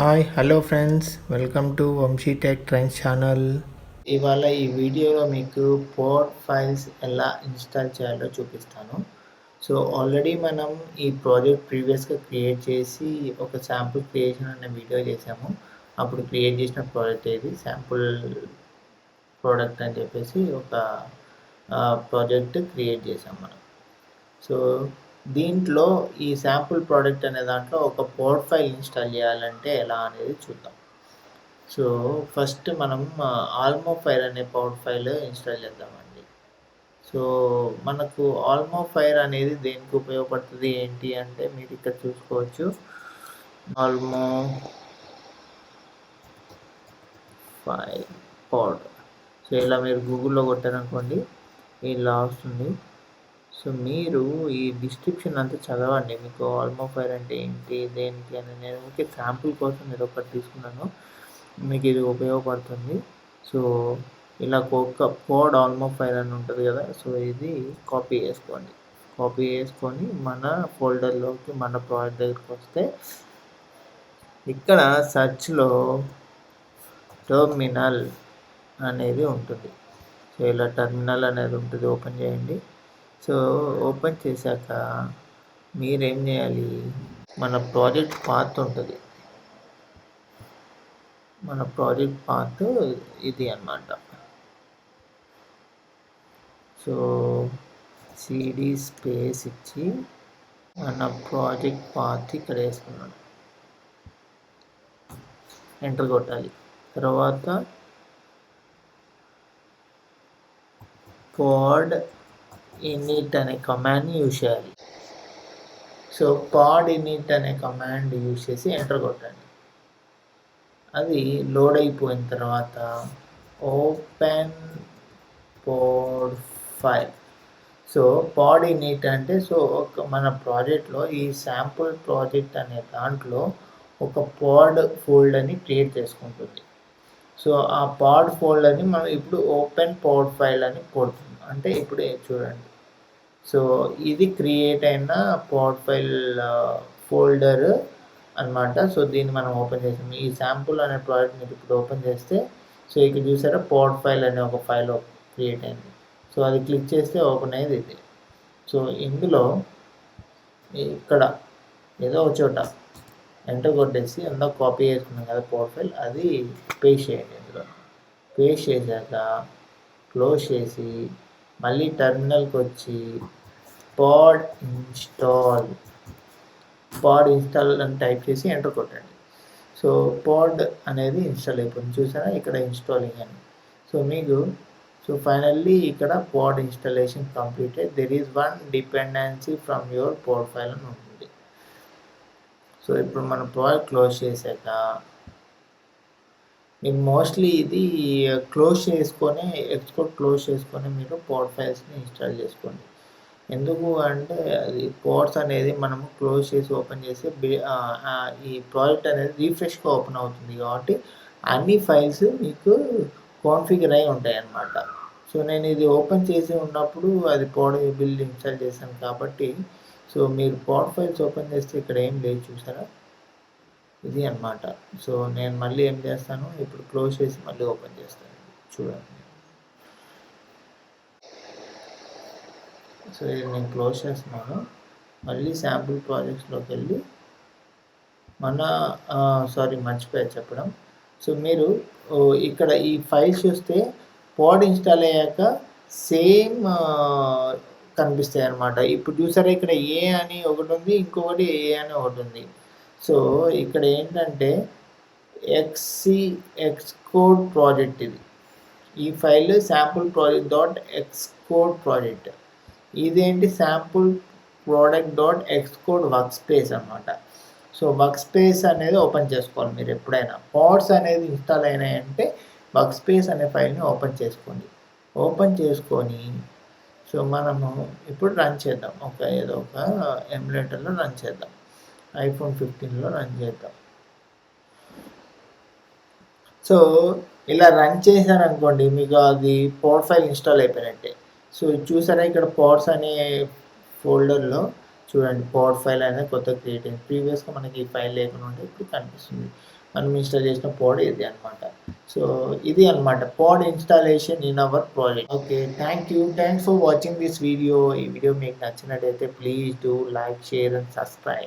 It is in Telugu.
Hi hello friends, welcome to Vamsi tech trends channel. ఇవాళ ఈ వీడియోలో మీకు పోర్ట్ ఫైల్స్ ఎలా ఇన్స్టాల్ చేయాలో చూపిస్తాను. సో ఆల్రెడీ మనం ఈ ప్రాజెక్ట్ ప్రీవియస్గా క్రియేట్ చేసి ఒక శాంపుల్ క్రియేషన్ అనే వీడియో చేసాము. అప్పుడు క్రియేట్ చేసిన ప్రాజెక్ట్ ఏది శాంపుల్ ప్రోడక్ట్ అని చెప్పేసి ఒక ప్రాజెక్ట్ క్రియేట్ చేసాం మనం. సో దీంట్లో ఈ శాంపుల్ ప్రోడక్ట్ అనే దాంట్లో ఒక పోర్ట్ ఫైల్ ఇన్స్టాల్ చేయాలంటే ఎలా అనేది చూద్దాం. సో ఫస్ట్ మనం ఆల్మో ఫైర్ అనే పోర్ట్ ఫైల్ ఇన్స్టాల్ చేద్దామండి. సో మనకు ఆల్మో ఫైర్ అనేది దేనికి ఉపయోగపడుతుంది ఏంటి అంటే మీరు ఇక్కడ చూసుకోవచ్చు. ఆల్మో ఫైర్ పోర్ట్. సో ఇలా మీరు గూగుల్లో కొట్టారనుకోండి ఇలా వస్తుంది. సో మీరు ఈ డిస్క్రిప్షన్ అంతా చదవండి. మీకు ఆల్మో ఫైర్ అంటే ఏంటి దేనికి అని నేను ఓకే శాంపుల్ కోసం నేను ఒకటి తీసుకున్నాను, మీకు ఇది ఉపయోగపడుతుంది. సో ఇలా ఒక కోడ్ ఆల్మో ఫైర్ అని ఉంటుంది కదా, సో ఇది కాపీ చేసుకొని మన ఫోల్డర్లోకి మన ప్రాజెక్ట్ దగ్గరికి వస్తే ఇక్కడ సర్చ్లో టెర్మినల్ అనేది ఉంటుంది. సో ఇలా టెర్మినల్ అనేది ఉంటుంది, ఓపెన్ చేయండి. సో ఓపెన్ చేశాక మీరేం చేయాలి, మన ప్రాజెక్ట్ పాత్ ఉంటుంది. మన ప్రాజెక్ట్ పాత్ ఇది అన్నమాట. సో సిడి స్పేస్ ఇచ్చి మన ప్రాజెక్ట్ పాత్ ఇక్కడ వేసుకున్నాను, ఎంటర్ కొట్టాలి. తర్వాత పాడ్ init అనే కమాండ్ని యూజ్ చేయాలి. సో పాడ్ init అనే కమాండ్ యూజ్ చేసి ఎంటర్ కొట్టండి. అది లోడ్ అయిపోయిన తర్వాత ఓపెన్ పాడ్ ఫైల్. సో పాడ్ init అంటే సో మన ప్రాజెక్ట్లో ఈ శాంపుల్ ప్రాజెక్ట్ అనే దాంట్లో ఒక పాడ్ ఫోల్డర్ని క్రియేట్ చేసుకుంటుంది. సో ఆ పాడ్ ఫోల్డర్ని మనం ఇప్పుడు ఓపెన్ పాడ్ ఫైల్ అని కొడుతుంది. అంటే ఇప్పుడు చూడండి, సో ఇది క్రియేట్ అయిన పాడ్ ఫైల్ ఫోల్డర్ అనమాట. సో దీన్ని మనం ఓపెన్ చేసాము. ఈ శాంపుల్ అనే ప్రాజెక్ట్ మీరు ఇప్పుడు ఓపెన్ చేస్తే సో ఇక్కడ చూసారా పాడ్ ఫైల్ అనే ఒక ఫైల్ క్రియేట్ అయింది. సో అది క్లిక్ చేస్తే ఓపెన్ అయ్యేది ఇది. సో ఇందులో ఇక్కడ ఏదో ఒక చోట ఎంటర్ కొట్టేసి అందులో కాపీ చేసుకున్నాం కదా పాడ్ ఫైల్, అది పేస్ట్ చేయండి. ఇందులో పేస్ట్ చేశాక క్లోజ్ చేసి మళ్ళీ టెర్మినల్కి వచ్చి పాడ్ ఇన్స్టాల్ అని టైప్ చేసి ఎంటర్ కొట్టండి. సో పాడ్ అనేది ఇన్స్టాల్ అయిపోయింది, చూసారా ఇక్కడ ఇన్స్టాలింగ్ అని. సో మీకు సో ఫైనల్లీ ఇక్కడ pod installation completed, there is one dependency from your pod file అని ఉంటుంది. సో ఇప్పుడు మన ప్రాజెక్ట్ క్లోజ్ చేశాక మీరు మోస్ట్లీ ఇది క్లోజ్ చేసుకొని ఎక్స్పోర్ట్ క్లోజ్ చేసుకొని మీరు పాడ్ ఫైల్స్ని ఇన్స్టాల్ చేసుకోండి. ఎందుకు అంటే అది పోర్ట్స్ అనేది మనము క్లోజ్ చేసి ఓపెన్ చేసి ఈ ప్రాజెక్ట్ అనేది రీఫ్రెష్గా ఓపెన్ అవుతుంది కాబట్టి అన్ని ఫైల్స్ మీకు కాన్ఫిగర్ అయి ఉంటాయి అన్నమాట. సో నేను ఇది ఓపెన్ చేసి ఉన్నప్పుడు అది పాడ్ బిల్డ్ ఇన్స్టాల్ చేశాను కాబట్టి సో మీరు పాడ్ ఫైల్స్ ఓపెన్ చేస్తే ఇక్కడ ఏం లేదు, చూసారా ఇది అన్నమాట. సో నేను మళ్ళీ ఏం చేస్తాను, ఇప్పుడు క్లోజ్ చేసి మళ్ళీ ఓపెన్ చేస్తాను, చూడండి. సో ఇది నేను క్లోజ్ చేస్తున్నాను. మళ్ళీ శాంపుల్ ప్రాజెక్ట్స్లోకి వెళ్ళి మర్చిపోయా చెప్పడం. సో మీరు ఇక్కడ ఈ ఫైల్స్ చూస్తే పాడ్ ఇన్స్టాల్ అయ్యాక సేమ్ కనిపిస్తాయి అన్నమాట. ఇప్పుడు చూసారా ఇక్కడ ఏ అని ఒకటి ఉంది, ఇంకొకటి ఏ అని ఒకటి ఉంది. సో ఇక్కడ ఏంటంటే ఎక్స్కోడ్ ప్రాజెక్ట్ ఇది. ఈ file sample project .xcode project. ఇదేంటి sample product .xcode workspace అనమాట. సో వర్క్ స్పేస్ అనేది ఓపెన్ చేసుకోవాలి మీరు ఎప్పుడైనా. పాడ్స్ అనేది ఇన్స్టాల్ అయినాయంటే వర్క్ స్పేస్ అనే ఫైల్ని ఓపెన్ చేసుకోండి. ఓపెన్ చేసుకొని సో మనము ఇప్పుడు రన్ చేద్దాం, ఏదో ఒక ఎమ్యులేటర్లో రన్ చేద్దాం, iPhone 15లో రన్ చేద్దాం. సో ఇలా రన్ చేశారనుకోండి మీకు అది పాడ్ ఫైల్ ఇన్స్టాల్ అయిపోయినట్టే. సో చూసారా ఇక్కడ పాడ్స్ అనే ఫోల్డర్లో చూడండి పాడ్ ఫైల్ అనేది కొత్తగా క్రియేట్ అయింది. ప్రీవియస్‌గా మనకి ఈ ఫైల్ లేకుండా ఉంటే ఇప్పుడు కనిపిస్తుంది. మనం ఇన్‌స్టాల్ చేసిన పాడ్ ఇది అనమాట. సో ఇది అనమాట pod installation in our project. Okay. Thank you. Thanks for watching this video. ఈ వీడియో మీకు నచ్చినట్టయితే please do like, share and subscribe.